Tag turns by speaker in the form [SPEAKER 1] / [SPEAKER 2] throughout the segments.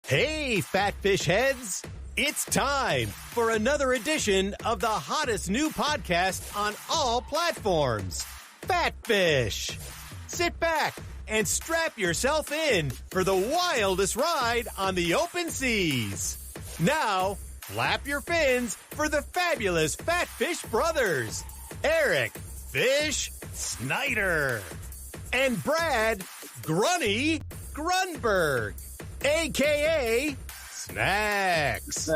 [SPEAKER 1] Hey, fat fish heads! It's time for another edition of the hottest new podcast on all platforms, Fat Fish. Sit back and strap yourself in for the wildest ride on the open seas. Now, flap your fins for the fabulous Fat Fish brothers, Eric Fish Snyder and Brad Grunny Grunberg, a.k.a. Snacks.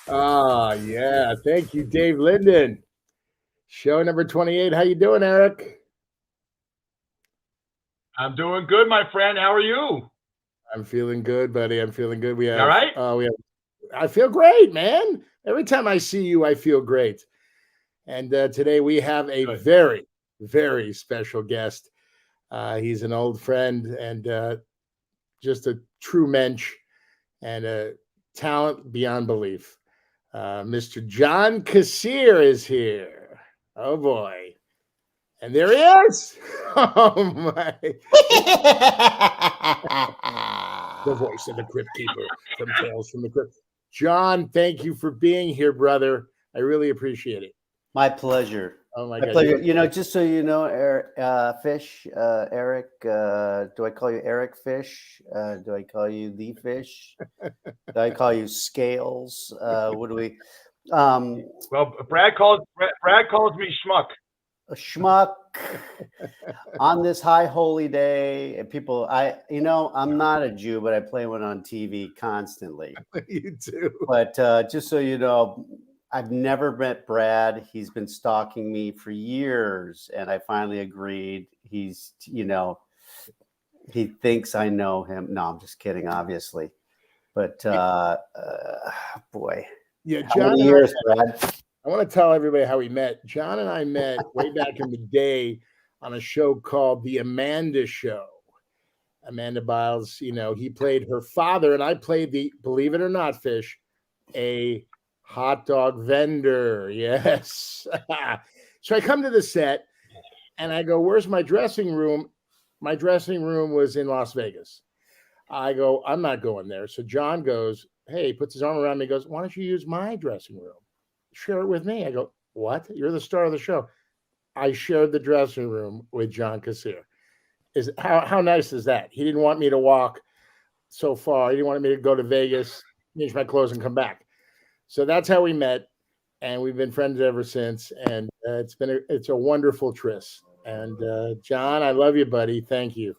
[SPEAKER 2] Oh, yeah. Thank you, Dave Linden. Show number 28. How you doing, Eric?
[SPEAKER 3] I'm doing good, my friend. How are you?
[SPEAKER 2] I'm feeling good, buddy. I'm feeling good.
[SPEAKER 3] All right?
[SPEAKER 2] I feel great, man. Every time I see you, I feel great. And today we have a very, very special guest. He's an old friend and just a true mensch and a talent beyond belief. Mr. John Kassir is here. Oh, boy. And there he is. Oh, my. The voice of the Crypt Keeper from Tales from the Crypt. John, thank you for being here, brother. I really appreciate it.
[SPEAKER 4] My pleasure.
[SPEAKER 2] Oh, my
[SPEAKER 4] My
[SPEAKER 2] God.
[SPEAKER 4] pleasure. You know, just so you know, Eric, Fish, Eric, do I call you Eric Fish? Do I call you the Fish? Do I call you Scales? What do we?
[SPEAKER 3] Well, Brad calls me Schmuck.
[SPEAKER 4] A schmuck on this high holy day. And people, I'm not a Jew, but I play one on TV constantly.
[SPEAKER 2] You too.
[SPEAKER 4] But just so you know, I've never met Brad. He's been stalking me for years, and I finally agreed. He's, he thinks I know him. No, I'm just kidding, obviously. But boy,
[SPEAKER 2] Yeah,
[SPEAKER 4] how
[SPEAKER 2] John.
[SPEAKER 4] many years, Brad?
[SPEAKER 2] I want to tell everybody how we met. John and I met way back in the day on a show called The Amanda Show. Amanda Biles, he played her father, and I played believe it or not, Fish, a hot dog vendor. Yes. So I come to the set and I go, where's my dressing room? My dressing room was in Las Vegas. I go, I'm not going there. So John goes, hey, puts his arm around me, goes, why don't you use my dressing room? Share it with me. I go, what? You're the star of the show. I shared the dressing room with John Kassir. How nice is that? He didn't want me to walk so far. He didn't want me to go to Vegas, change my clothes, and come back. So that's how we met, and we've been friends ever since. And it's a wonderful tryst. And John, I love you, buddy. Thank you.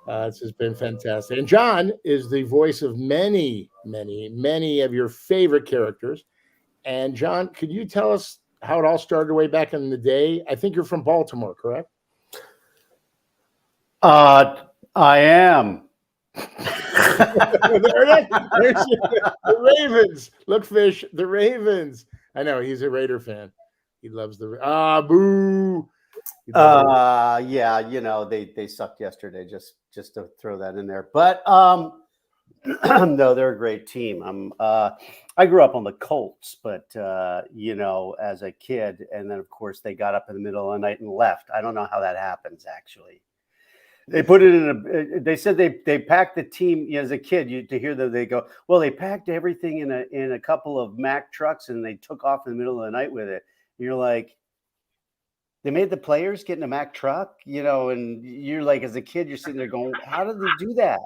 [SPEAKER 2] This has been fantastic. And John is the voice of many, many, many of your favorite characters. And John, could you tell us how it all started way back in the day? I think you're from Baltimore, correct?
[SPEAKER 4] I am.
[SPEAKER 2] There's the Ravens. Look, Fish, the Ravens. I know he's a Raider fan. He loves the boo.
[SPEAKER 4] Yeah, they sucked yesterday. Just to throw that in there, but no, they're a great team. I grew up on the Colts, but as a kid, and then of course they got up in the middle of the night and left. I don't know how that happens. Actually, they put it in they said they packed the team as a kid. To hear that they go, well, they packed everything in a couple of Mack trucks and they took off in the middle of the night with it. And you're like, they made the players get in a Mack truck, and you're like, as a kid, you're sitting there going, how did they do that?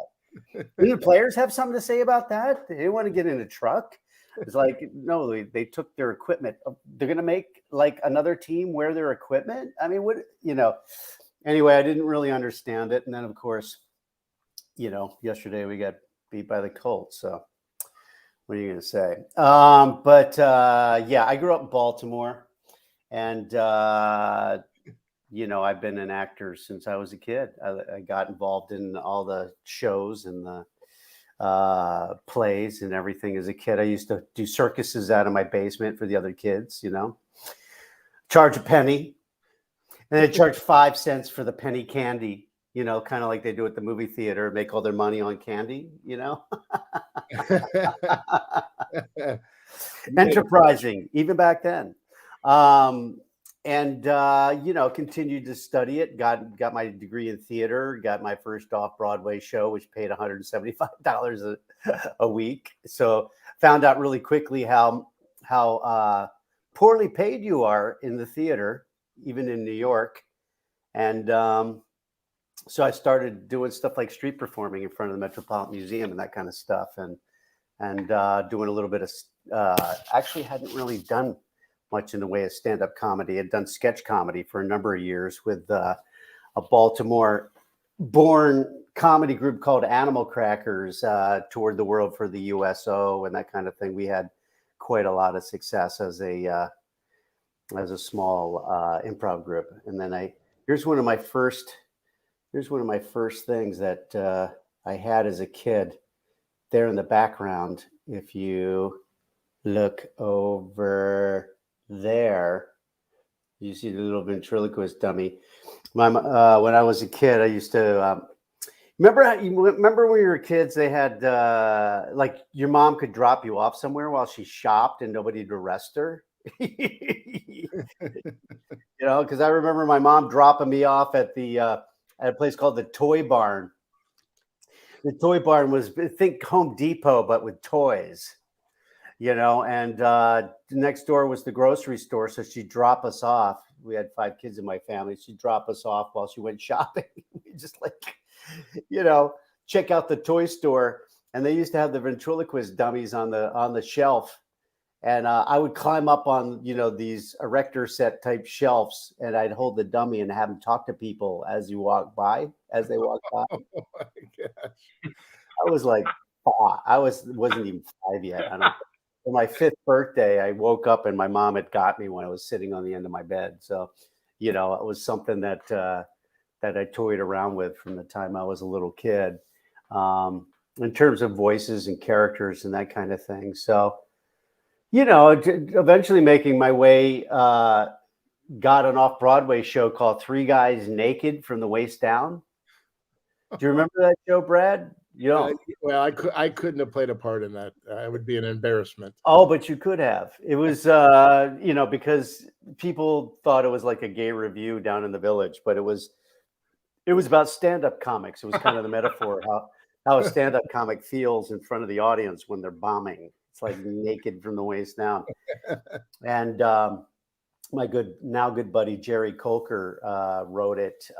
[SPEAKER 4] Did the players have something to say about that? They didn't want to get in a truck. It's like, no, they took their equipment. They're going to make like another team wear their equipment. I mean, anyway, I didn't really understand it. And then of course, yesterday we got beat by the Colts. So what are you going to say? Yeah, I grew up in Baltimore and, I've been an actor since I was a kid. I got involved in all the shows and the plays and everything as a kid. I used to do circuses out of my basement for the other kids, charge a penny. And they charge 5 cents for the penny candy, kind of like they do at the movie theater, make all their money on candy, Enterprising, even back then. continued to study it. Got my degree in theater. Got my first off-Broadway show, which paid $175 a week. So found out really quickly how poorly paid you are in the theater, even in New York. And so I started doing stuff like street performing in front of the Metropolitan Museum and that kind of stuff, and doing a little bit of actually hadn't really done much in the way of stand-up comedy. I'd done sketch comedy for a number of years with a Baltimore-born comedy group called Animal Crackers, toured the world for the USO and that kind of thing. We had quite a lot of success as a small improv group. And then here's one of my first things that I had as a kid there in the background. If you look over there, you see the little ventriloquist dummy. When I was a kid, I used to remember when you were kids, they had like your mom could drop you off somewhere while she shopped and nobody'd arrest her. Because I remember my mom dropping me off at a place called the Toy Barn. The Toy Barn was, think Home Depot, but with toys. And next door was the grocery store. So she'd drop us off. We had 5 kids in my family. She'd drop us off while she went shopping. We just check out the toy store. And they used to have the ventriloquist dummies on the shelf. And I would climb up on, these erector set type shelves, and I'd hold the dummy and have them talk to people as they walk by. Oh my gosh. I was like, wasn't even 5 yet. On my 5th birthday, I woke up and my mom had got me when I was sitting on the end of my bed. So, it was something that I toyed around with from the time I was a little kid, in terms of voices and characters and that kind of thing. So, eventually making my way, got an off-Broadway show called 3 Guys Naked from the Waist Down. Do you remember that show, Brad?
[SPEAKER 2] Well, I couldn't have played a part in that. It would be an embarrassment.
[SPEAKER 4] Oh, but you could have. It was, because people thought it was like a gay review down in the village, but it was about stand-up comics. It was kind of the metaphor how a stand-up comic feels in front of the audience when they're bombing. It's like naked from the waist down. And my good buddy Jerry Colker wrote it,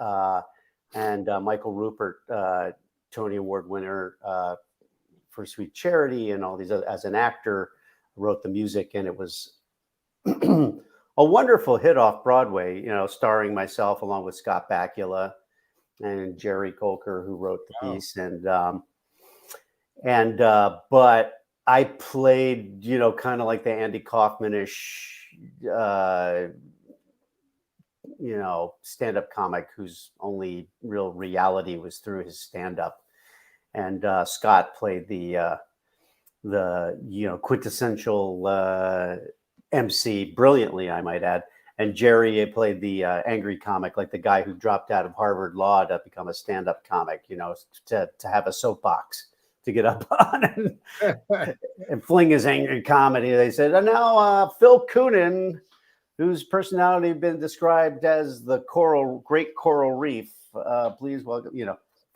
[SPEAKER 4] and Michael Rupert, Tony Award winner for Sweet Charity, and all these other, as an actor, wrote the music, and it was a wonderful hit off Broadway. Starring myself along with Scott Bakula and Jerry Colker, who wrote the piece, but I played, kind of like the Andy Kaufman-ish, stand-up comic whose only real reality was through his stand-up. And Scott played the quintessential MC brilliantly, I might add. And Jerry played the angry comic, like the guy who dropped out of Harvard Law to become a stand-up comic, to have a soapbox to get up on and fling his angry comedy. They said, and now Phil Coonan, whose personality had been described as the great coral reef, please welcome,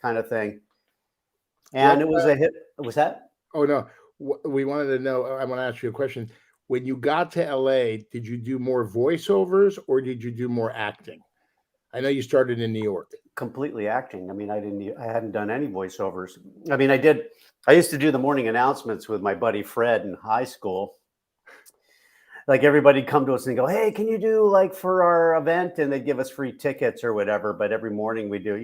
[SPEAKER 4] kind of thing. And it was a hit. Was that?
[SPEAKER 2] Oh, no. We wanted to know, I want to ask you a question. When you got to LA, did you do more voiceovers or did you do more acting? I know you started in New York. Completely
[SPEAKER 4] acting. I mean, I hadn't done any voiceovers. I mean, I used to do the morning announcements with my buddy Fred in high school. Like everybody come to us and go, hey, can you do like for our event? And they'd give us free tickets or whatever. But every morning we do,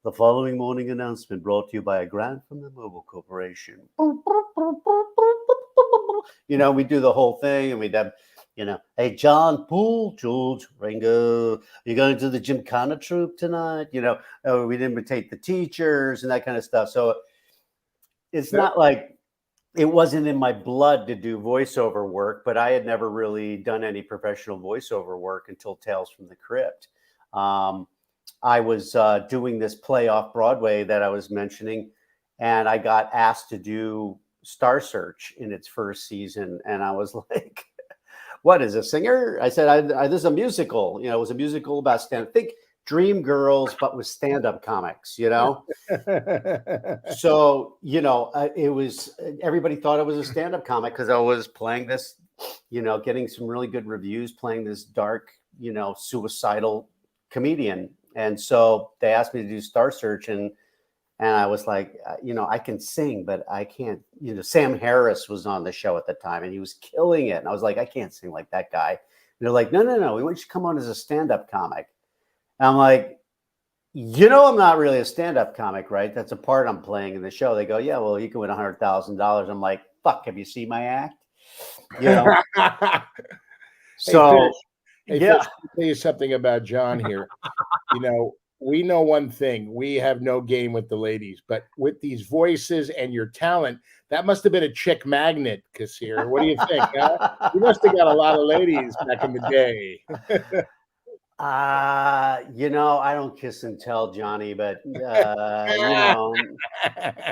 [SPEAKER 4] the following morning announcement brought to you by a grant from the Mobile Corporation. We do the whole thing, and we'd have, hey, John, Poole, George, Ringo, you're going to the Gymkhana troupe tonight. We'd imitate the teachers and that kind of stuff. So it's not like it wasn't in my blood to do voiceover work, but I had never really done any professional voiceover work until Tales from the Crypt. I was doing this play off Broadway that I was mentioning, and I got asked to do Star Search in its first season. And I was like, what is a singer? I said, this is a musical. You know, it was a musical about stand-up. Think Dream Girls, but with stand-up comics, you know? So, you know, everybody thought it was a stand-up comic because I was playing this, you know, getting some really good reviews, playing this dark, you know, suicidal comedian. And so they asked me to do Star Search, and I was like, you know, I can sing, but I can't, you know, Sam Harris was on the show at the time and he was killing it. And I was like, I can't sing like that guy. And they're like, no, we want you to come on as a stand-up comic. And I'm like, you know, I'm not really a stand-up comic, right? That's a part I'm playing in the show. They go, yeah, well, you can win $100,000. I'm like, fuck, have you seen my act? You know? So,
[SPEAKER 2] Hey, Fish, let me tell you something about John here. You know, we know one thing. We have no game with the ladies, but with these voices and your talent, that must have been a chick magnet, Kassir. What do you think? Huh? You must have got a lot of ladies back in the day.
[SPEAKER 4] You know, I don't kiss and tell, Johnny, but you know,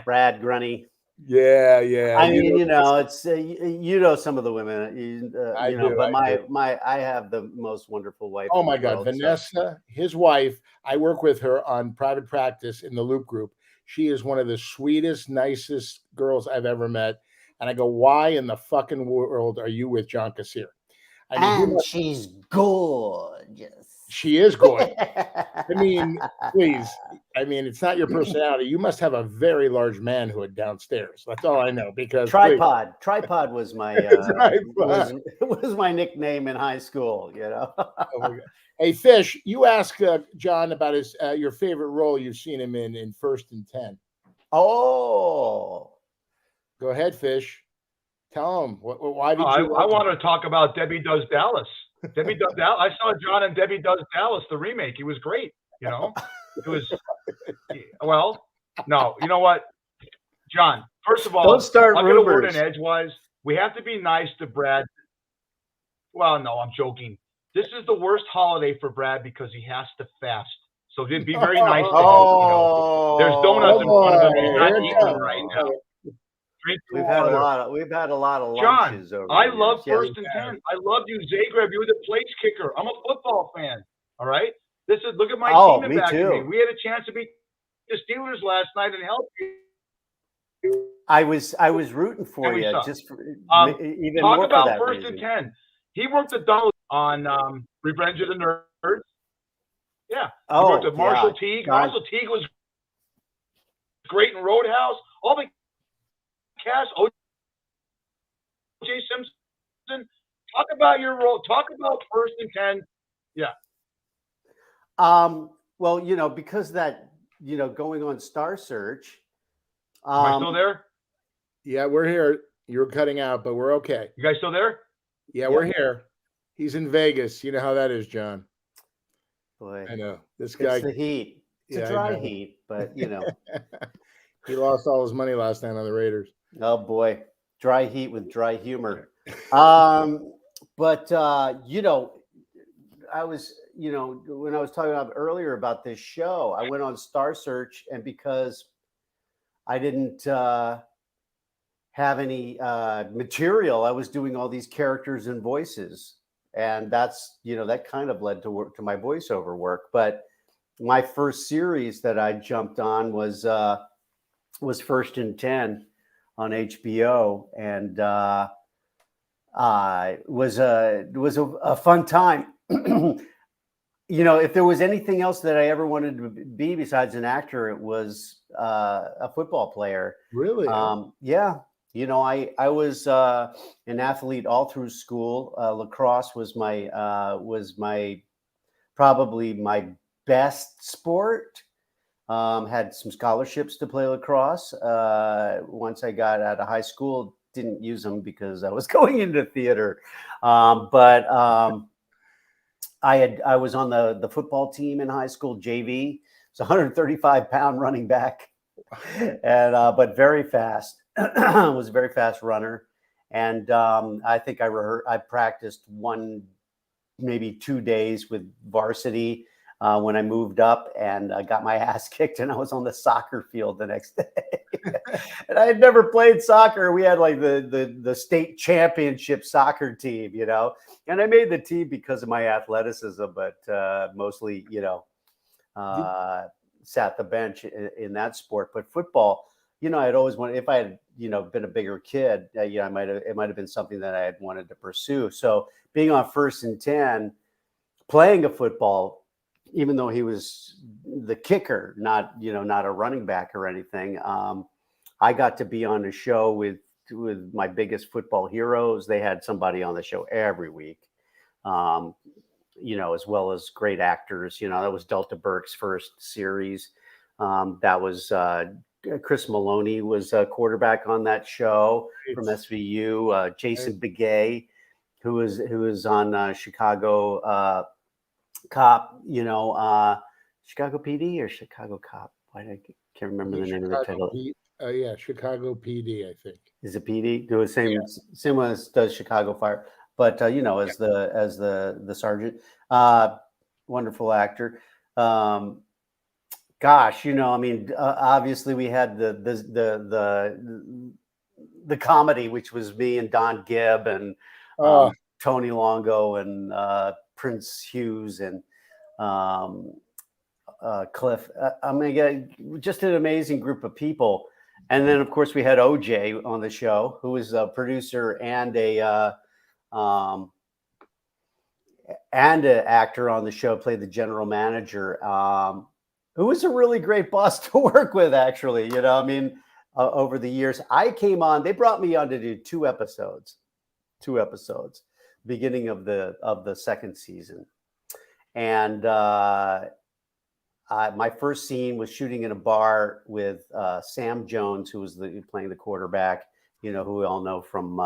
[SPEAKER 4] Brad Grunny.
[SPEAKER 2] Yeah.
[SPEAKER 4] I mean, you know, it's you know, some of the women, you know, but I have the most wonderful wife.
[SPEAKER 2] Oh my God, Vanessa, his wife. I work with her on private practice in the Loop group. She is one of the sweetest, nicest girls I've ever met. And I go, why in the fucking world are you with John Kassir?
[SPEAKER 4] I mean, and she's gorgeous.
[SPEAKER 2] She is gorgeous. I mean, please. I mean, it's not your personality. You must have a very large manhood downstairs. That's all I know. Because
[SPEAKER 4] Tripod was my was my nickname in high school. You know.
[SPEAKER 2] Oh, hey, Fish, you ask John about his your favorite role you've seen him in First and 10.
[SPEAKER 4] Oh,
[SPEAKER 2] go ahead, Fish. Tell him why did you?
[SPEAKER 3] I want to talk about Debbie Does Dallas. Debbie Does Dallas. I saw John and Debbie Does Dallas, the remake. It was great. You know, it was. Well, no, you know what, John. First of all,
[SPEAKER 4] don't start
[SPEAKER 3] I'll
[SPEAKER 4] rumors.
[SPEAKER 3] get a word in edgewise. We have to be nice to Brad. Well, no, I'm joking. This is the worst holiday for Brad because he has to fast. So be very nice to him. You know? There's donuts in front of him. He's not eating them right now.
[SPEAKER 4] We've had a lot of lunches.
[SPEAKER 3] John, I love First and 10. I loved you, Zagreb. You were the place kicker. I'm a football fan. All right. Look at my team in back of me. We had a chance to beat the Steelers last night and help you.
[SPEAKER 4] I was rooting for you. Just for, even
[SPEAKER 3] talk
[SPEAKER 4] more
[SPEAKER 3] about
[SPEAKER 4] for that
[SPEAKER 3] First
[SPEAKER 4] reason.
[SPEAKER 3] and 10. He worked the double on Revenge of the Nerds. Yeah. He worked with Marshall Teague. Marshall Teague was great in Roadhouse. All the cast, O.J. Simpson. Talk about your role. Talk about First and 10. Yeah.
[SPEAKER 4] Well, you know, because that, you know, going on Star Search.
[SPEAKER 3] Am I still there?
[SPEAKER 2] Yeah, we're here. You're cutting out, but we're okay.
[SPEAKER 3] You guys still there?
[SPEAKER 2] Yeah, we're here. He's in Vegas. You know how that is, John.
[SPEAKER 4] Boy,
[SPEAKER 2] I know. This guy.
[SPEAKER 4] It's the heat. It's a dry heat, but you know.
[SPEAKER 2] He lost all his money last night on the Raiders.
[SPEAKER 4] Oh boy. Dry heat with dry humor. But you know, I was, you know, when I was talking about earlier about this show, I went on Star Search, and because I didn't have any material, I was doing all these characters and voices, and that's, you know, that kind of led to my voiceover work. But my first series that I jumped on was First and 10 on HBO, and was a fun time. You know, if there was anything else that I ever wanted to be besides an actor, it was a football player.
[SPEAKER 2] Really?
[SPEAKER 4] Yeah. You know, I was an athlete all through school. Lacrosse was probably my best sport. Had some scholarships to play lacrosse. Once I got out of high school, didn't use them because I was going into theater. But I was on the football team in high school, JV. It's 135-pound running back, and but very fast. Was a very fast runner, and I think I practiced maybe 2 days with varsity. when I moved up and got my ass kicked, and I was on the soccer field the next day. And I had never played soccer. We had like the state championship soccer team, you know, and I made the team because of my athleticism, but mostly, you know, sat the bench in that sport. But football, you know, I'd always wanted, if I had, you know, been a bigger kid, you know, it might have been something that I had wanted to pursue. So being on 1st and 10, playing a football, even though he was the kicker, not a running back or anything, I got to be on a show with my biggest football heroes. They had somebody on the show every week, you know, as well as great actors. You know, that was Delta Burke's first series. That was Chris Maloney was a quarterback on that show from SVU. Jason Begay, who was on Chicago Cop. You know, Chicago PD or Chicago Cop. I can't remember the name of the title.
[SPEAKER 2] Yeah, Chicago PD, I think.
[SPEAKER 4] Is it PD? Do the same as does Chicago Fire, but you know, as the sergeant, wonderful actor. Gosh, you know, I mean, obviously we had the comedy, which was me and Don Gibb and Tony Longo and Prince Hughes and Cliff. I mean, just an amazing group of people. And then, of course, we had OJ on the show, who was a producer and an actor on the show, played the general manager, who was a really great boss to work with, actually. You know, I mean, over the years, I came on. They brought me on to do two episodes, beginning of the second season, and my first scene was shooting in a bar with Sam Jones, who was playing the quarterback, you know, who we all know from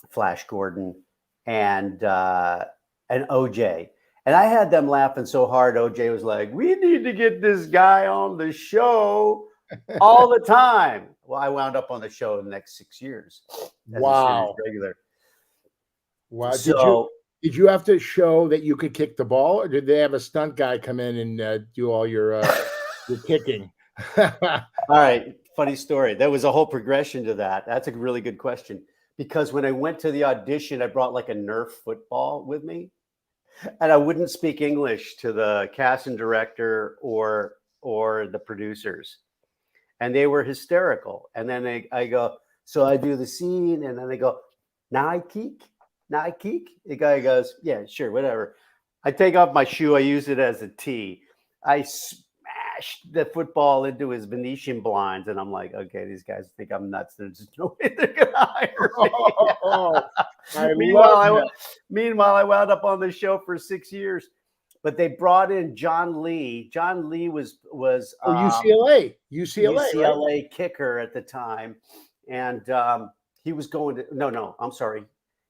[SPEAKER 4] Flash Gordon, and OJ. And I had them laughing so hard, OJ was like, "We need to get this guy on the show all the time." Well, I wound up on the show the next 6 years.
[SPEAKER 2] Wow.
[SPEAKER 4] Regular.
[SPEAKER 2] Wow.
[SPEAKER 4] So,
[SPEAKER 2] did you have to show that you could kick the ball, or did they have a stunt guy come in and do all your kicking?
[SPEAKER 4] All right. Funny story. There was a whole progression to that. That's a really good question. Because when I went to the audition, I brought like a Nerf football with me. And I wouldn't speak English to the casting director or the producers. And they were hysterical. And then I go, so I do the scene, and then they go, "Now I kick. The guy goes, "Yeah, sure, whatever." I take off my shoe. I use it as a tee. I smashed the football into his Venetian blinds, and I'm like, okay, these guys think I'm nuts. There's no way they're gonna hire me. Meanwhile, I wound up on the show for 6 years. But they brought in John Lee. John Lee was
[SPEAKER 2] UCLA
[SPEAKER 4] right? Kicker at the time, and he was going to I'm sorry.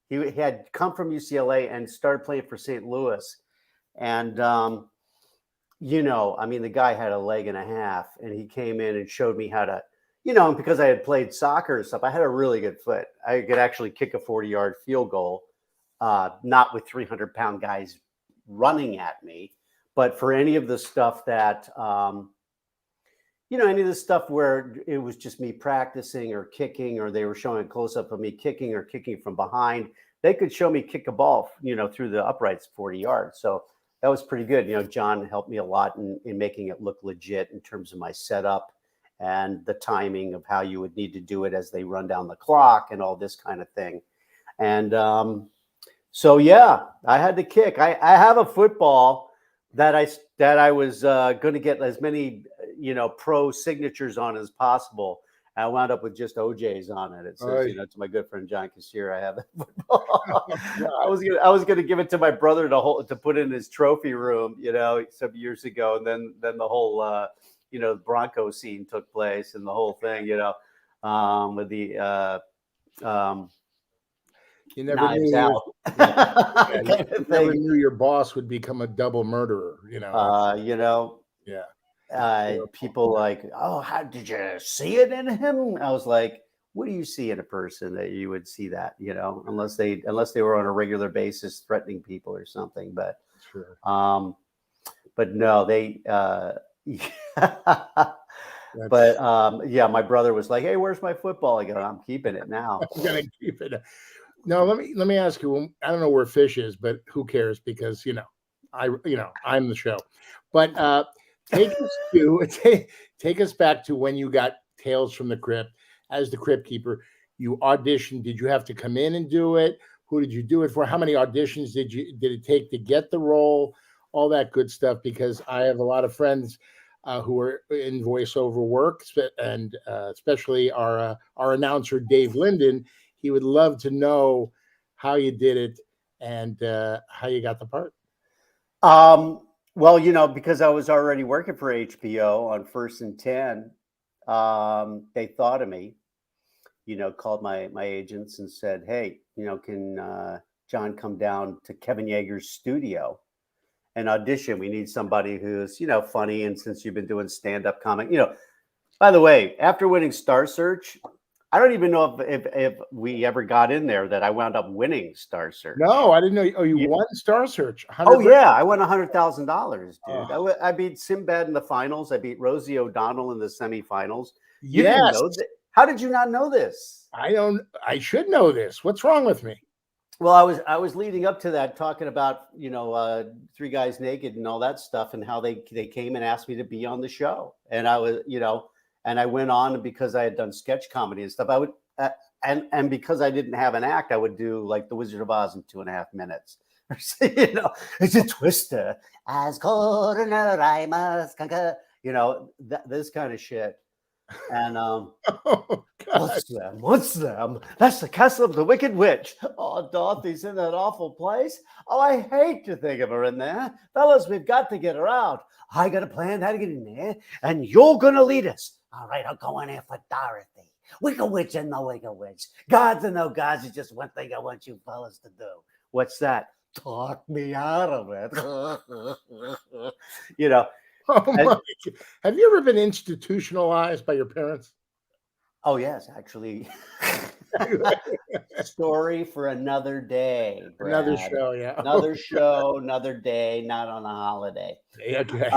[SPEAKER 4] He had come from UCLA and started playing for St. Louis. And, you know, I mean, the guy had a leg and a half, and he came in and showed me how to, you know, because I had played soccer and stuff, I had a really good foot. I could actually kick a 40-yard field goal, not with 300-pound guys running at me, but for any of the stuff that, you know, any of the stuff where it was just me practicing or kicking, or they were showing a close up of me kicking or kicking from behind, they could show me kick a ball, you know, through the uprights 40 yards. So that was pretty good. You know, John helped me a lot in making it look legit in terms of my setup and the timing of how you would need to do it as they run down the clock and all this kind of thing. And so, yeah, I had to kick. I have a football that I was going to get as many, you know, pro signatures on as possible. I wound up with just OJ's on it. It says, you know, to my good friend John Kassir, I have that football. I was gonna give it to my brother to put in his trophy room, you know, some years ago, and then the whole you know, Bronco scene took place and the whole thing, you know, with the
[SPEAKER 2] you never knew you never knew your boss would become a double murderer, you know.
[SPEAKER 4] You know,
[SPEAKER 2] yeah.
[SPEAKER 4] People like, "Oh, how did you see it in him?" I was like, "What do you see in a person that you would see that?" You know, unless they were on a regular basis threatening people or something. But
[SPEAKER 2] Sure.
[SPEAKER 4] But no, they. But yeah, my brother was like, "Hey, where's my football?" I go, "I'm keeping it now."
[SPEAKER 2] I'm gonna keep it. No, let me ask you. I don't know where Fish is, but who cares? Because I'm the show. But take us take us back to when you got Tales from the Crypt as the Crypt Keeper. You auditioned. Did you have to come in and do it? Who did you do it for? How many auditions did it take to get the role? All that good stuff. Because I have a lot of friends who are in voiceover work, and especially our announcer Dave Linden. He would love to know how you did it and how you got the part.
[SPEAKER 4] Well, because I was already working for HBO on First and 10, they thought of me. Called my agents and said, "Hey, can John come down to Kevin Yeager's studio and audition? We need somebody who's, funny. And since you've been doing stand-up comic, by the way, after winning Star Search, I don't even know if we ever got in there that I wound up winning Star Search.
[SPEAKER 2] No, I didn't know. Oh, you won Star Search.
[SPEAKER 4] Oh yeah, I won $100,000, dude. Oh. I beat Sinbad in the finals. I beat Rosie O'Donnell in the semifinals. You didn't know that? How did you not know this?
[SPEAKER 2] I should know this. What's wrong with me?
[SPEAKER 4] Well, I was leading up to that, talking about Three Guys Naked and all that stuff, and how they came and asked me to be on the show, and I was and I went on, because I had done sketch comedy and stuff. I would and because I didn't have an act, I would do like The Wizard of Oz in 2.5 minutes. It's a twister as cold and I must conquer. This kind of shit. And what's them? That's the castle of the Wicked Witch. Oh, Dorothy's in that awful place. Oh, I hate to think of her in there. Fellas, we've got to get her out. I got a plan how to get in there, and you're gonna lead us. All right, I'll go in here for Dorothy. Wicked Witch and the Wicked Witch. Gods and no gods is just one thing I want you fellas to do. What's that? Talk me out of it.
[SPEAKER 2] Have you ever been institutionalized by your parents?
[SPEAKER 4] Oh, yes, actually. Story for another day, Brad.
[SPEAKER 2] Another show, yeah.
[SPEAKER 4] Another show, another day, not on a holiday.
[SPEAKER 2] Okay.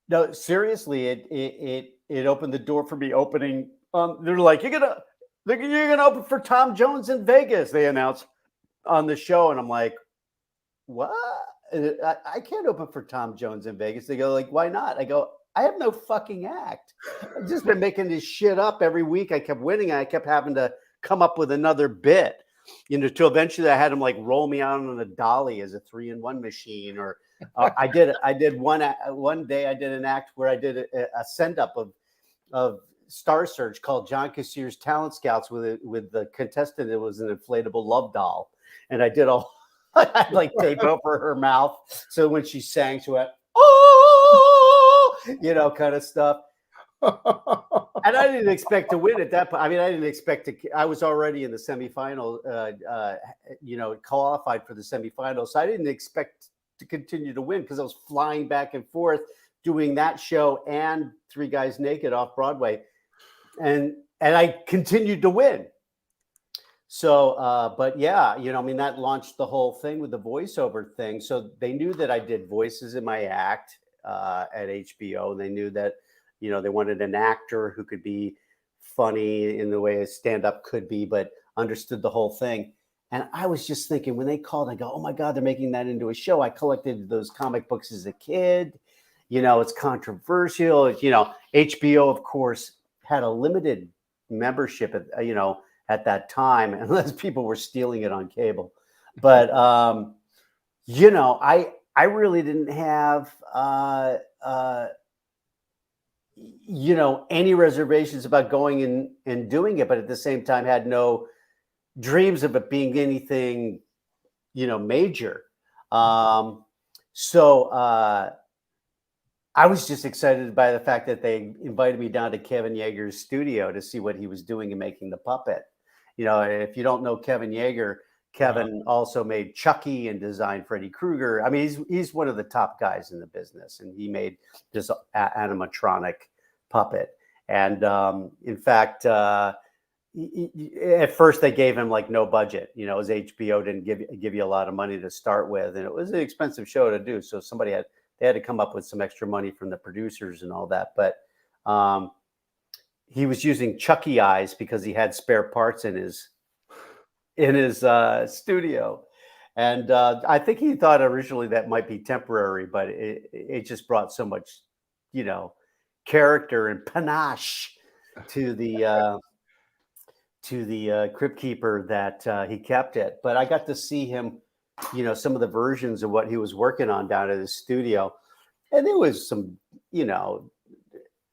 [SPEAKER 4] No, seriously, it opened the door for me opening. They're like, you're gonna open for Tom Jones in Vegas, they announced on the show, and I'm like, what? I can't open for Tom Jones in Vegas. They go like, why not? I go, I have no fucking act. I've just been making this shit up every week. I kept winning, and I kept having to come up with another bit, till eventually I had them like roll me out on a dolly as a 3-in-1 machine. Or I did one day I did an act where I did a send up of Star Search called John Kassir's Talent Scouts with the contestant. It was an inflatable love doll, and I did I like tape over her mouth, so when she sang, she went, oh, kind of stuff. And I didn't expect to win at that point. I mean, I didn't expect to. I was already in the semifinal, qualified for the semifinal, so I didn't expect to continue to win, because I was flying back and forth doing that show and Three Guys Naked off Broadway, and I continued to win. So, but yeah, that launched the whole thing with the voiceover thing. So they knew that I did voices in my act at HBO, and they knew that, they wanted an actor who could be funny in the way a stand-up could be, but understood the whole thing. And I was just thinking, when they called, I go, oh my God, they're making that into a show. I collected those comic books as a kid. It's controversial. HBO, of course, had a limited membership at that time, unless people were stealing it on cable. But, I really didn't have, any reservations about going in and doing it, but at the same time had no dreams of it being anything, major. So I was just excited by the fact that they invited me down to Kevin Yeager's studio to see what he was doing in making the puppet. If you don't know Kevin Yeager, Kevin also made Chucky and designed Freddy Krueger. I mean, he's one of the top guys in the business, and he made this animatronic puppet. And in fact, at first they gave him like no budget. You know, as HBO didn't give you a lot of money to start with, and it was an expensive show to do. So they had to come up with some extra money from the producers and all that. But he was using Chucky eyes because he had spare parts in his studio. And I think he thought originally that might be temporary, but it just brought so much, you know, character and panache to the Crypt Keeper that he kept it. But I got to see him, you know, some of the versions of what he was working on down at his studio. And there was some, you know,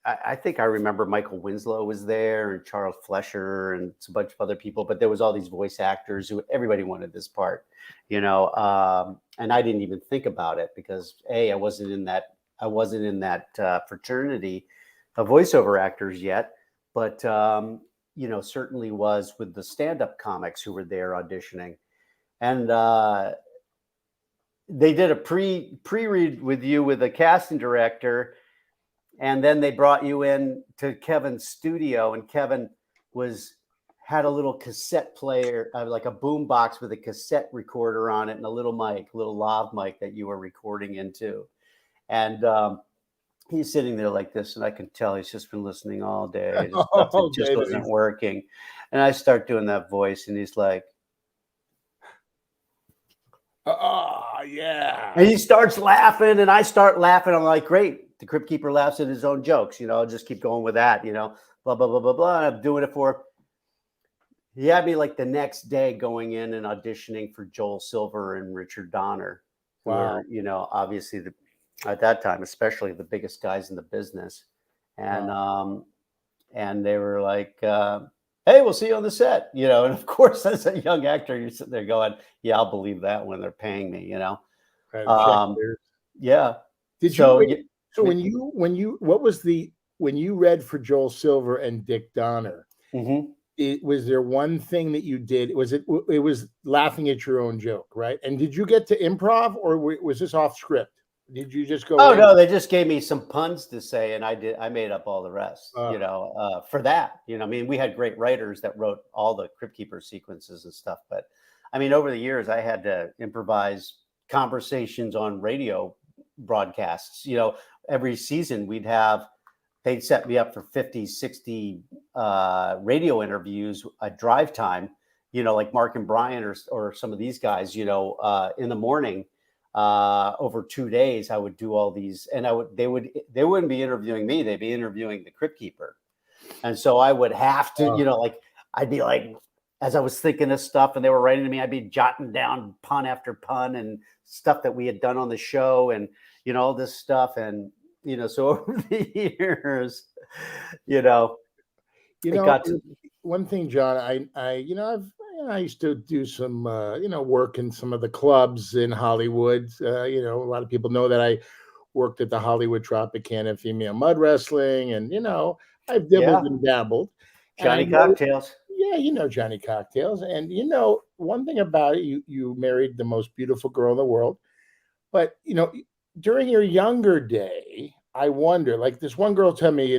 [SPEAKER 4] I think I remember Michael Winslow was there and Charles Flesher and a bunch of other people, but there was all these voice actors who everybody wanted this part, you know, and I didn't even think about it because I wasn't in that fraternity of voiceover actors yet, but you know, certainly was with the stand-up comics who were there auditioning, and they did a pre-read with you with a casting director. And then they brought you in to Kevin's studio, and Kevin had a little cassette player, like a boom box with a cassette recorder on it and a little lav mic that you were recording into. And he's sitting there like this, and I can tell he's just been listening all day. And it just wasn't working. And I start doing that voice, and he's like,
[SPEAKER 2] "Oh, yeah."
[SPEAKER 4] And he starts laughing, and I start laughing. I'm like, great. The Crypt Keeper laughs at his own jokes, you know, I'll just keep going with that, you know, blah, blah, blah, blah, blah. And I'm doing it for, he had me like the next day going in and auditioning for Joel Silver and Richard Donner. Wow. Who are, you know, obviously at that time, especially the biggest guys in the business. And, wow. And they were like, hey, we'll see you on the set, you know? And of course, as a young actor, you're sitting there going, yeah, I'll believe that when they're paying me, you know? Yeah.
[SPEAKER 2] So when you read for Joel Silver and Dick Donner, was there one thing that you did? It was laughing at your own joke, right? And did you get to improv, or was this off script? Did you just go?
[SPEAKER 4] Oh no, they just gave me some puns to say, and I made up all the rest. You know, for that, you know, I mean, we had great writers that wrote all the Crypt Keeper sequences and stuff, but I mean, over the years, I had to improvise conversations on radio broadcasts. You know, every season they'd set me up for 50, 60 radio interviews at drive time, you know, like Mark and Brian or some of these guys, you know, in the morning, over 2 days, I would do all these, and they wouldn't be interviewing me. They'd be interviewing the Crypt Keeper. And so I would have to, you know, like, I'd be like, as I was thinking of stuff and they were writing to me, I'd be jotting down pun after pun and stuff that we had done on the show and, you know, all this stuff. And, you know, so over the years,
[SPEAKER 2] one thing, John, I used to do some, work in some of the clubs in Hollywood. A lot of people know that I worked at the Hollywood Tropicana Female Mud Wrestling, and, I've dibbled and dabbled.
[SPEAKER 4] Johnny Cocktails.
[SPEAKER 2] Yeah, Johnny Cocktails. And, one thing about it, you married the most beautiful girl in the world. But, during your younger day, I wonder, like this one girl told me,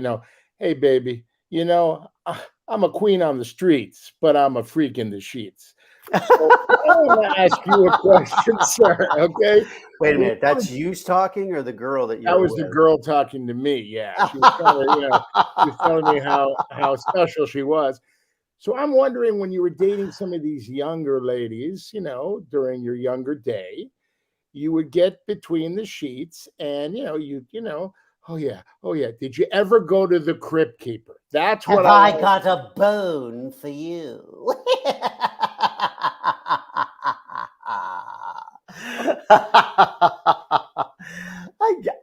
[SPEAKER 2] hey, baby, I'm a queen on the streets, but I'm a freak in the sheets. So I want to ask you a question, sir. Okay.
[SPEAKER 4] Wait a minute. That's you talking, or the girl that you?
[SPEAKER 2] That was the girl talking to me. Yeah, she was telling me how special she was. So I'm wondering, when you were dating some of these younger ladies, during your younger day, you would get between the sheets, and oh yeah. Did you ever go to the Crypt Keeper? That's what
[SPEAKER 4] I got a bone for you.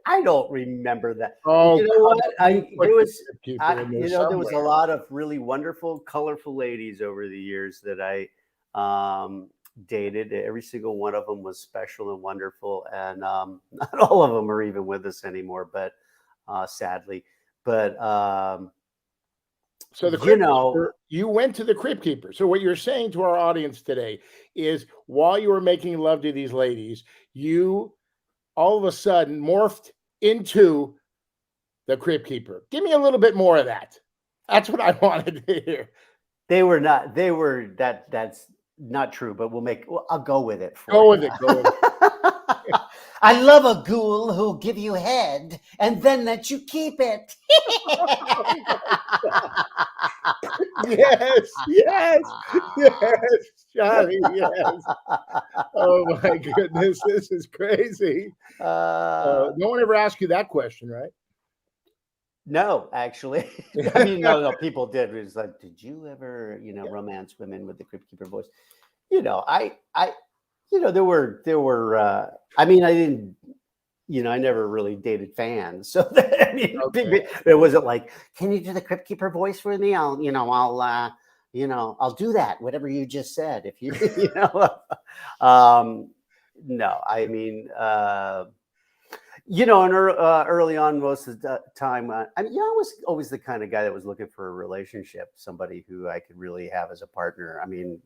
[SPEAKER 4] I don't remember that.
[SPEAKER 2] Oh,
[SPEAKER 4] you know what? There was a lot of really wonderful, colorful ladies over the years that I dated. Every single one of them was special and wonderful, and not all of them are even with us anymore, but sadly. But
[SPEAKER 2] so the Crypt Keeper, you went to the Crypt Keeper. So what you're saying to our audience today is, while you were making love to these ladies, you all of a sudden morphed into the Crypt Keeper. Give me a little bit more of that. That's what I wanted to hear.
[SPEAKER 4] They were not. They were that. That's not true. But I'll go with it.
[SPEAKER 2] Go with it.
[SPEAKER 4] I love a ghoul who'll give you head and then let you keep it.
[SPEAKER 2] Yes, Johnny. Yes. Oh my goodness, this is crazy. No one ever asked you that question, right?
[SPEAKER 4] No, actually. I mean, no, people did. It was like, did you ever, romance women with the Crypt Keeper voice? There were. I mean, I didn't. I never really dated fans, so it wasn't like, can you do the Crypt Keeper voice for me? I'll do that. Whatever you just said. If you, no, I mean. And early on, most of the time, I was always the kind of guy that was looking for a relationship, somebody who I could really have as a partner. I mean,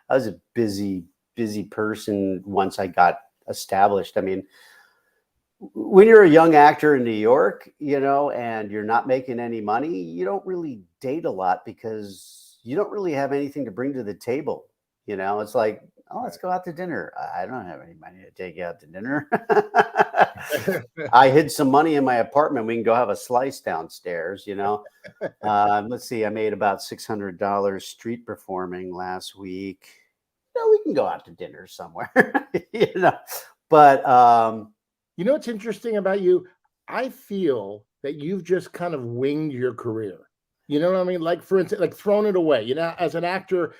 [SPEAKER 4] I was a busy person once I got established. I mean, when you're a young actor in New York, and you're not making any money, you don't really date a lot because you don't really have anything to bring to the table. It's like, oh, let's go out to dinner. I don't have any money to take you out to dinner. I hid some money in my apartment. We can go have a slice downstairs, Let's see. I made about $600 street performing last week. We can go out to dinner somewhere, But,
[SPEAKER 2] what's interesting about you? I feel that you've just kind of winged your career. You know what I mean? Like, for instance, like thrown it away. As an actor,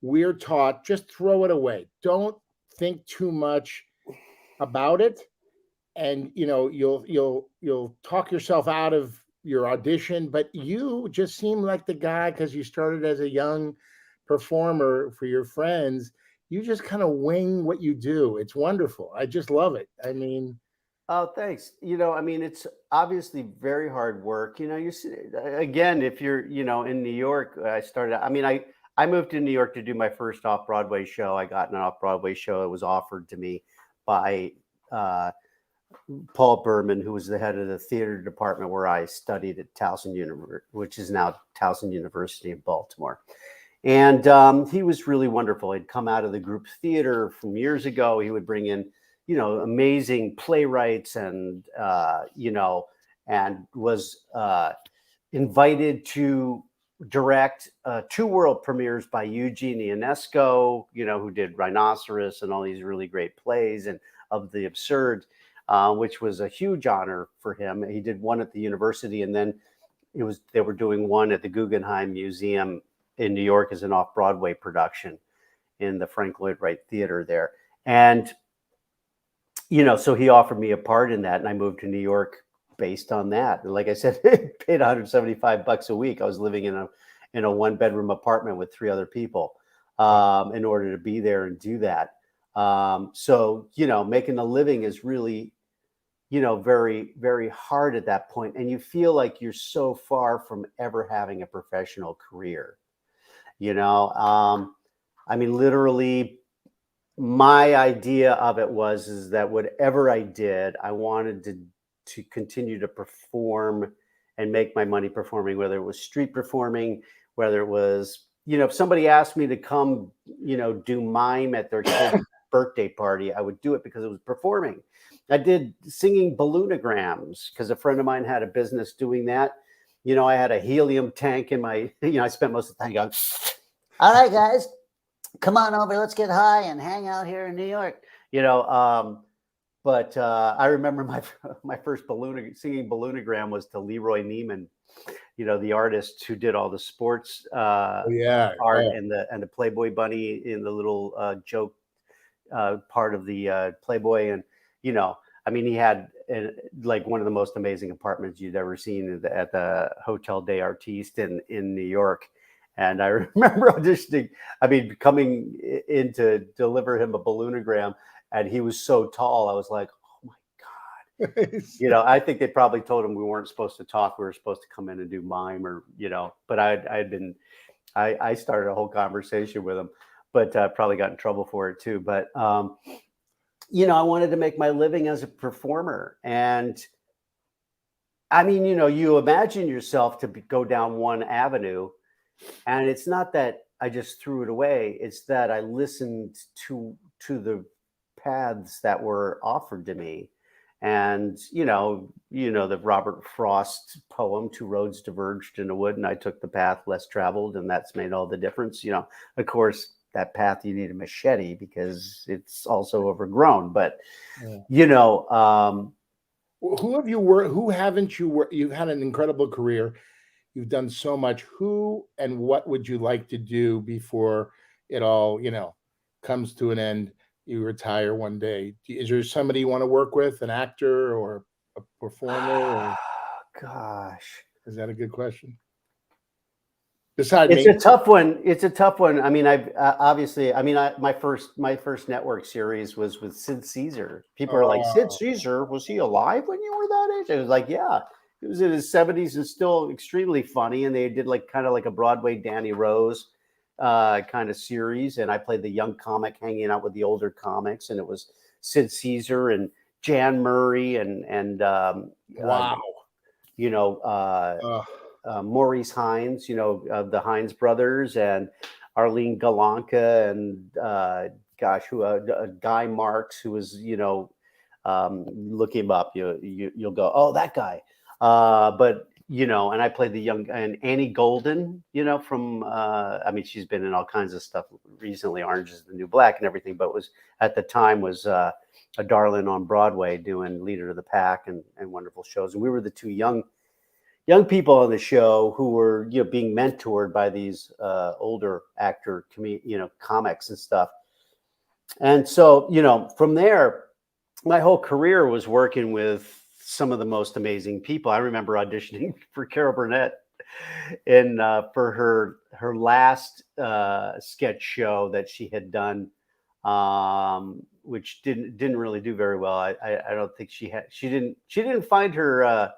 [SPEAKER 2] we're taught just throw it away. Don't think too much about it, and you'll talk yourself out of your audition. But you just seem like the guy, because you started as a young performer for your friends. You just kind of wing what you do. It's wonderful. I just love it. I mean,
[SPEAKER 4] oh, thanks. I mean, it's obviously very hard work. You see, again, if you're, in New York, I started. I mean, I moved to New York to do my first off-Broadway show. I got an off-Broadway show. It was offered to me by Paul Berman, who was the head of the theater department where I studied at Towson University, which is now Towson University in Baltimore. And he was really wonderful. He'd come out of the group theater from years ago. He would bring in, amazing playwrights and was invited to direct 2 world premieres by Eugene Ionesco, who did Rhinoceros and all these really great plays and of the absurd, which was a huge honor for him. He did one at the university, and then they were doing one at the Guggenheim Museum in New York as an off-Broadway production in the Frank Lloyd Wright Theater there. And, so he offered me a part in that, and I moved to New York based on that. And like I said, paid $175 a week. I was living in a 1-bedroom apartment with 3 other people in order to be there and do that. So, making a living is really, very, very hard at that point. And you feel like you're so far from ever having a professional career. I mean, literally, my idea of it is that whatever I did, I wanted to continue to perform and make my money performing, whether it was street performing, whether it was, if somebody asked me to come, do mime at their kid's birthday party, I would do it because it was performing. I did singing balloonograms because a friend of mine had a business doing that. I had a helium tank in my, I spent most of the time going, all right, guys, come on over. Let's get high and hang out here in New York. But I remember my first singing balloonogram was to Leroy Neiman, the artist who did all the sports art and the Playboy bunny in the little joke part of the Playboy. And, I mean, he had like one of the most amazing apartments you'd ever seen at the Hotel des Artistes in New York. And I remember auditioning, coming in to deliver him a balloonogram, and he was so tall. I was like, oh my God. I think they probably told him we weren't supposed to talk. We were supposed to come in and do mime but I started a whole conversation with him, but probably got in trouble for it too. But, I wanted to make my living as a performer. And I mean, you imagine yourself to go down one avenue And it's not that I just threw it away. It's that I listened to the paths that were offered to me. And, the Robert Frost poem, "Two roads diverged in a wood, and I took the path less traveled, and that's made all the difference." Of course, that path you need a machete because it's also overgrown. But,
[SPEAKER 2] who have you worked? Who haven't you worked? You've had an incredible career. You've done so much. Who and what would you like to do before it all, comes to an end? You retire one day. Is there somebody you want to work with, an actor or a performer? Or...
[SPEAKER 4] Gosh,
[SPEAKER 2] is that a good question? Besides
[SPEAKER 4] it's a tough one. It's a tough one. I mean, I've obviously. I mean, my first network series was with Sid Caesar. People are like, "Sid Caesar, was he alive when you were that age?" I was like, "Yeah." He was in his 70s and still extremely funny. And they did kind of like a Broadway Danny Rose kind of series. And I played the young comic hanging out with the older comics. And it was Sid Caesar and Jan Murray and
[SPEAKER 2] wow.
[SPEAKER 4] Maurice Hines, the Hines brothers, and Arlene Galanka, and Guy Marks, who was, look him up, you'll go, oh, that guy. But and I played the young, and Annie Golden, from she's been in all kinds of stuff recently, Orange is the New Black and everything, but was at the time was a darling on Broadway doing Leader of the Pack and wonderful shows. And we were the two young people on the show who were being mentored by these older actor comics and stuff. And so from there, my whole career was working with some of the most amazing people. I remember auditioning for Carol Burnett for her last sketch show that she had done, which didn't really do very well. I don't think she didn't find her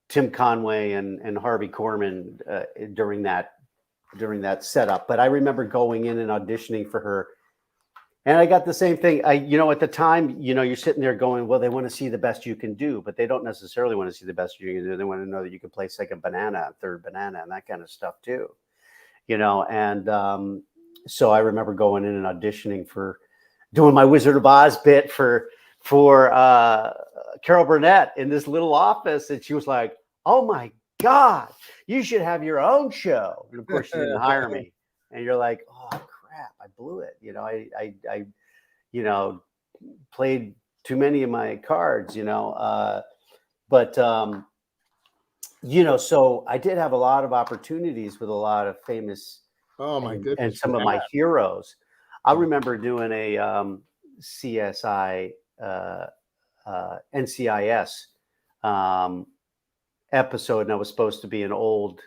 [SPEAKER 4] Tim Conway and Harvey Korman during that setup. But I remember going in and auditioning for her. And I got the same thing. At the time, you're sitting there going, well, they want to see the best you can do, but they don't necessarily want to see the best you can do. They want to know that you can play second banana, third banana, and that kind of stuff too. And so I remember going in and auditioning for doing my Wizard of Oz bit for Carol Burnett in this little office. And she was like, oh my God, you should have your own show. And of course she didn't hire me. And you're like, oh crap, I blew it. I played too many of my cards, but so I did have a lot of opportunities with a lot of famous, and some of my heroes. I remember doing a CSI, NCIS episode, and I was supposed to be one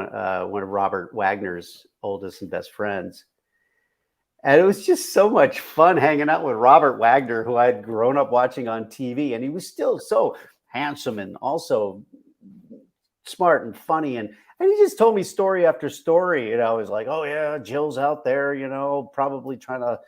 [SPEAKER 4] of Robert Wagner's oldest and best friends. And it was just so much fun hanging out with Robert Wagner, who I had grown up watching on TV. And he was still so handsome and also smart and funny. And he just told me story after story. I was like, oh yeah, Jill's out there, probably trying to,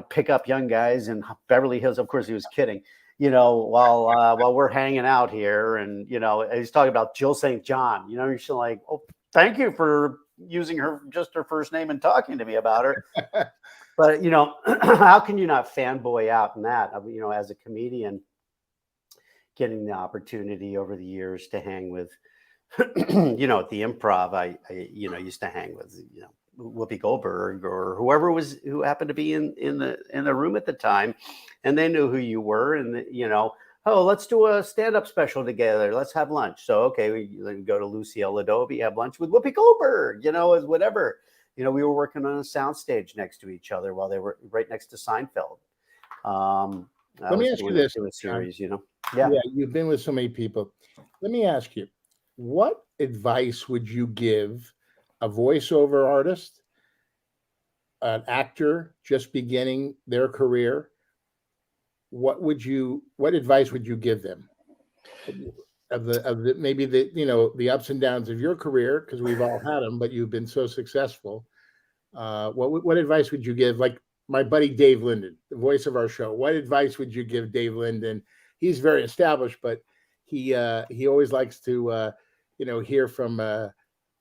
[SPEAKER 4] pick up young guys in Beverly Hills. Of course, he was kidding, while we're hanging out here. And, he's talking about Jill St. John, you're still like, oh, thank you for using just her first name and talking to me about her. But, how can you not fanboy out in that, as a comedian, getting the opportunity over the years to hang with, at the Improv, I used to hang with, Whoopi Goldberg or who happened to be in the room at the time, and they knew who you were, and oh, let's do a stand-up special together. Let's have lunch. So okay, we go to Lucille Ladobe, have lunch with Whoopi Goldberg. As whatever. We were working on a soundstage next to each other while they were right next to Seinfeld.
[SPEAKER 2] Let me ask you this:
[SPEAKER 4] series,
[SPEAKER 2] yeah, you've been with so many people. Let me ask you, what advice would you give a voiceover artist, an actor just beginning their career? What advice would you give them of the maybe the ups and downs of your career, because we've all had them, but you've been so successful. What advice would you give, like my buddy Dave Linden, the voice of our show? What advice would you give Dave Linden? He's very established, but he always likes to hear from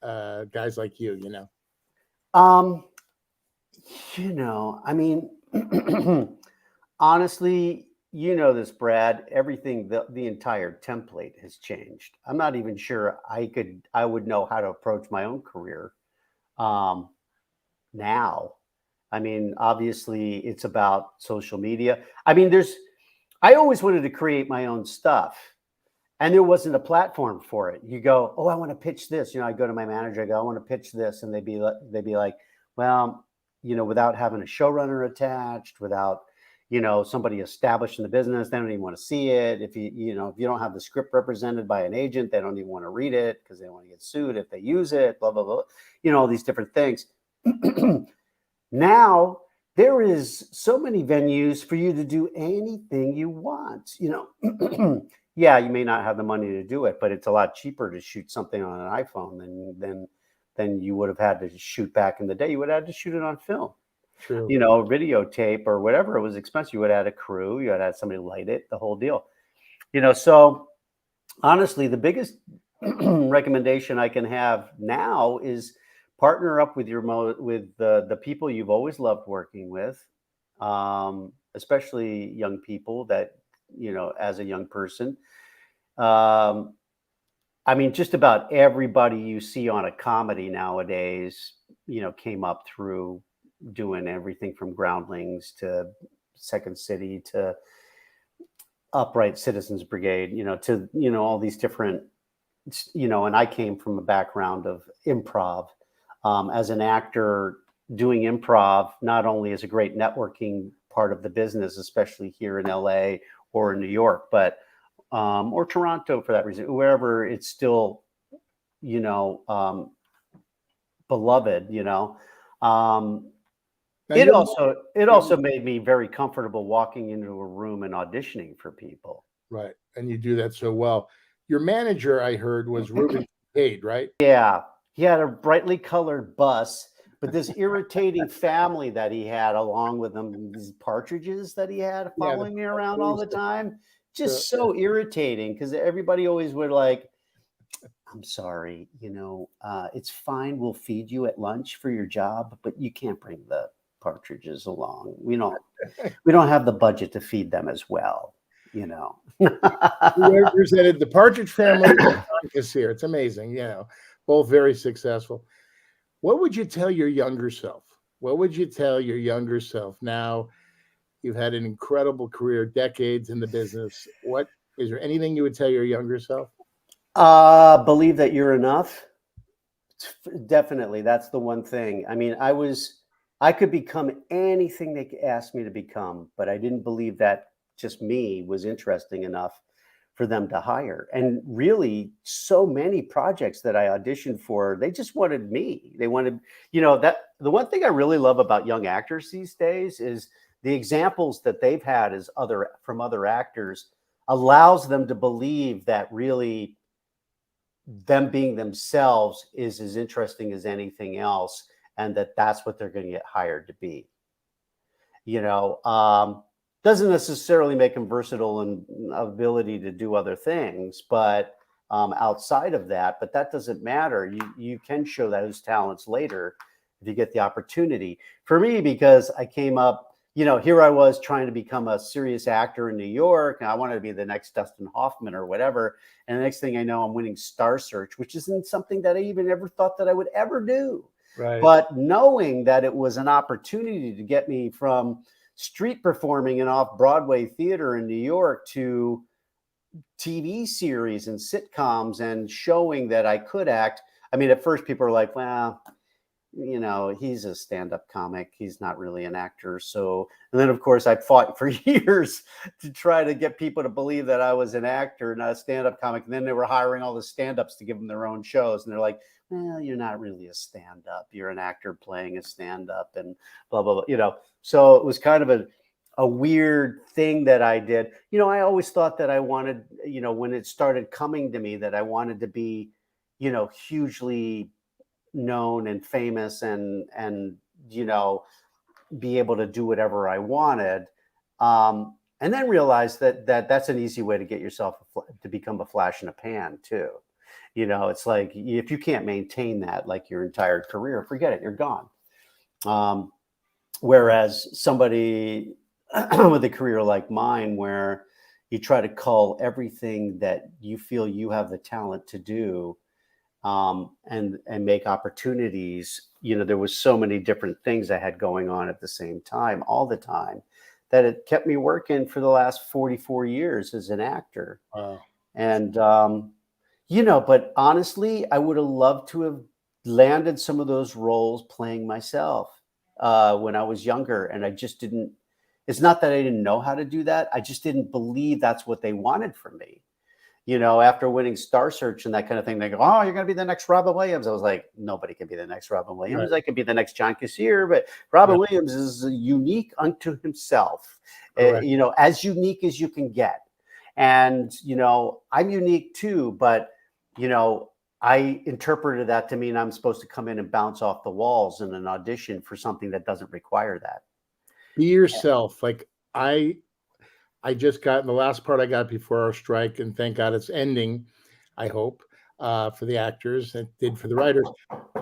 [SPEAKER 2] guys like you.
[SPEAKER 4] I mean, honestly, this, Brad, everything, the entire template has changed. I'm not even sure I would know how to approach my own career now. I mean, obviously it's about social media. I mean, I always wanted to create my own stuff, and there wasn't a platform for it. You go, oh, I want to pitch this. I go to my manager, I go, I want to pitch this. And they'd be like, well, without having a showrunner attached, without, somebody established in the business, they don't even want to see it. If you don't have the script represented by an agent, they don't even want to read it because they don't want to get sued if they use it, blah, blah, blah, all these different things. Now there is so many venues for you to do anything you want, Yeah, you may not have the money to do it, but it's a lot cheaper to shoot something on an iPhone than you would have had to shoot back in the day. You would have had to shoot it on film.
[SPEAKER 2] True.
[SPEAKER 4] Videotape or whatever. It was expensive. You would have had a crew. You would have had somebody light it, the whole deal. So honestly, the biggest recommendation I can have now is partner up with the people you've always loved working with, especially young people that, as a young person. I mean, just about everybody you see on a comedy nowadays, came up through doing everything from Groundlings to Second City to Upright Citizens Brigade, to, all these different, and I came from a background of improv. As an actor, doing improv not only is a great networking part of the business, especially here in LA or in New York, but or Toronto for that reason, wherever it's still, beloved, it also made me very comfortable walking into a room and auditioning for people.
[SPEAKER 2] Right. And you do that so well. Your manager, I heard, was Ruben Cade, right?
[SPEAKER 4] Yeah. He had a brightly colored bus, but this irritating family that he had along with him, these partridges that he had following me around all the time, just so irritating because everybody always would like, I'm sorry, it's fine. We'll feed you at lunch for your job, but you can't bring the partridges along. We don't have the budget to feed them as well,
[SPEAKER 2] You represented the Partridge Family and John Kassir. It's amazing, both very successful. What would you tell your younger self? What would you tell your younger self now? You've had an incredible career, decades in the business. Is there anything you would tell your younger self?
[SPEAKER 4] Believe that you're enough. Definitely. That's the one thing. I mean, I could become anything they asked me to become, but I didn't believe that just me was interesting enough for them to hire. And really, so many projects that I auditioned for, they just wanted me. They wanted, that the one thing I really love about young actors these days is the examples that they've had from other actors allows them to believe that really them being themselves is as interesting as anything else, and that's what they're going to get hired to be. Doesn't necessarily make them versatile and ability to do other things, but outside of that, but that doesn't matter. You can show those talents later if you get the opportunity. For me, because I came up, here I was trying to become a serious actor in New York, and I wanted to be the next Dustin Hoffman or whatever. And the next thing I know, I'm winning Star Search, which isn't something that I even ever thought that I would ever do.
[SPEAKER 2] Right.
[SPEAKER 4] But knowing that it was an opportunity to get me from street performing in off-Broadway theater in New York to TV series and sitcoms and showing that I could act. I mean, at first people are like, well, he's a stand-up comic. He's not really an actor. So, and then of course I fought for years to try to get people to believe that I was an actor, not a stand-up comic. And then they were hiring all the stand-ups to give them their own shows. And they're like, well, you're not really a stand-up. You're an actor playing a stand-up and blah, blah, blah, So it was kind of a weird thing that I did. I always thought that I wanted, when it started coming to me, that I wanted to be, hugely known and famous and be able to do whatever I wanted. And then realize that's an easy way to get yourself to become a flash in a pan too. It's like, if you can't maintain that like your entire career, forget it, you're gone. Whereas somebody with a career like mine, where you try to cull everything that you feel you have the talent to do, and make opportunities. There was so many different things I had going on at the same time, all the time, that it kept me working for the last 44 years as an actor.
[SPEAKER 2] Wow.
[SPEAKER 4] And, but honestly, I would have loved to have landed some of those roles playing myself when I was younger. And I just didn't, it's not that I didn't know how to do that. I just didn't believe that's what they wanted from me. After winning Star Search and that kind of thing, they go, "Oh, you're going to be the next Robin Williams." I was like, nobody can be the next Robin Williams. Right. I could be the next John Kassir, but Robin Williams is unique unto himself, as unique as you can get. And, I'm unique too, but, I interpreted that to mean I'm supposed to come in and bounce off the walls in an audition for something that doesn't require that.
[SPEAKER 2] Be yourself. Like I just got in the last part I got before our strike, and thank God it's ending, I hope, for the actors. It did for the writers.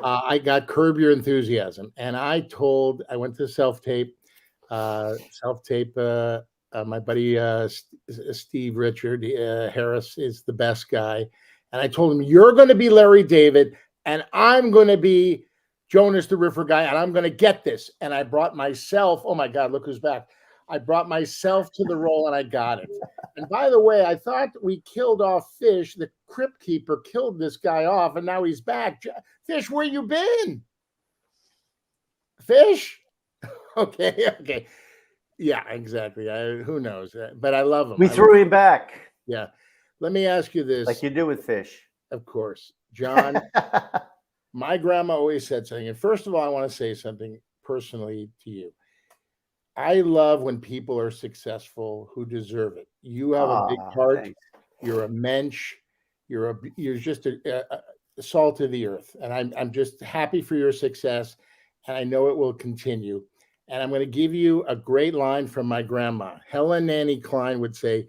[SPEAKER 2] I got Curb Your Enthusiasm, and I went to self-tape. My buddy Steve Richard Harris is the best guy. And I told him, "You're going to be Larry David, and I'm going to be Jonas the Riffer guy, and I'm going to get this." And I brought myself, oh my God, look who's back. I brought myself to the role, and I got it. And by the way, I thought we killed off Fish. The Crypt Keeper killed this guy off, and now he's back. Fish, where you been? Fish? Okay. Yeah, exactly. Who knows? But I love him.
[SPEAKER 4] We threw him back.
[SPEAKER 2] Yeah. Let me ask you this.
[SPEAKER 4] Like you do with Fish.
[SPEAKER 2] Of course. John, my grandma always said something. And first of all, I want to say something personally to you. I love when people are successful who deserve it. You have a big heart. Thanks. You're a mensch. You're just a salt of the earth. And I'm just happy for your success. And I know it will continue. And I'm going to give you a great line from my grandma. Helen Nanny Klein would say,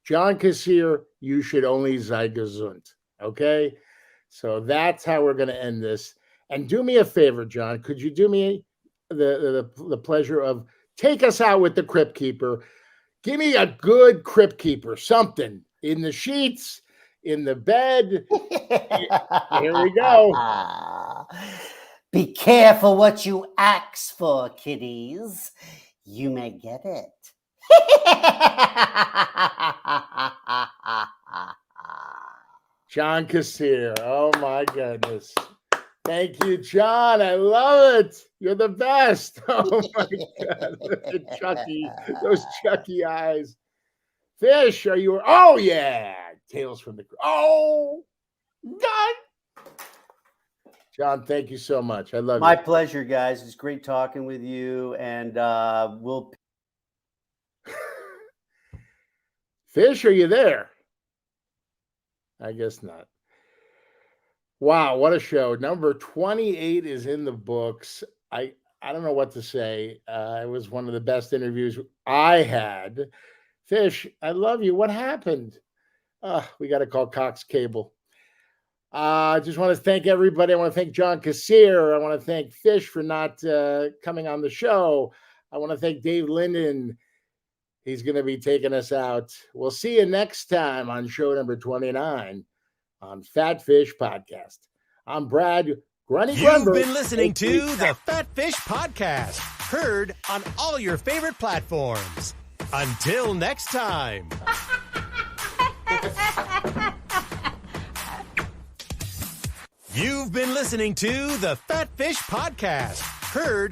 [SPEAKER 2] "John Kassir, you should only sei gesund." Okay? So that's how we're going to end this. And do me a favor, John. Could you do me the pleasure of take us out with the Crypt Keeper? Give me a good Crypt Keeper, something in the sheets, in the bed. Here we go.
[SPEAKER 5] Be careful what you ask for, kiddies. You may get it.
[SPEAKER 2] John Kassir. Oh my goodness. Thank you, John. I love it. You're the best. Oh my God. Look at Chucky. Those Chucky eyes. Fish, are you? Oh yeah. Tales from the. Oh, God. John, thank you so much. I love you.
[SPEAKER 4] My pleasure, guys. It's great talking with you. And we'll.
[SPEAKER 2] Fish, are you there? I guess not. Wow, what a show. Number 28 is in the books. I don't know what to say. It was one of the best interviews I had. Fish, I love you. What happened? We got to call Cox Cable. I just want to thank everybody. I want to thank John Kassir. I want to thank Fish for not coming on the show. I want to thank Dave Linden. He's going to be taking us out. We'll see you next time on show number 29 on Fat Fish Podcast. I'm Brad Grunny.
[SPEAKER 1] You've been listening to the Fat Fish Podcast, heard on all your favorite platforms. Until next time. You've been listening to the Fat Fish Podcast, heard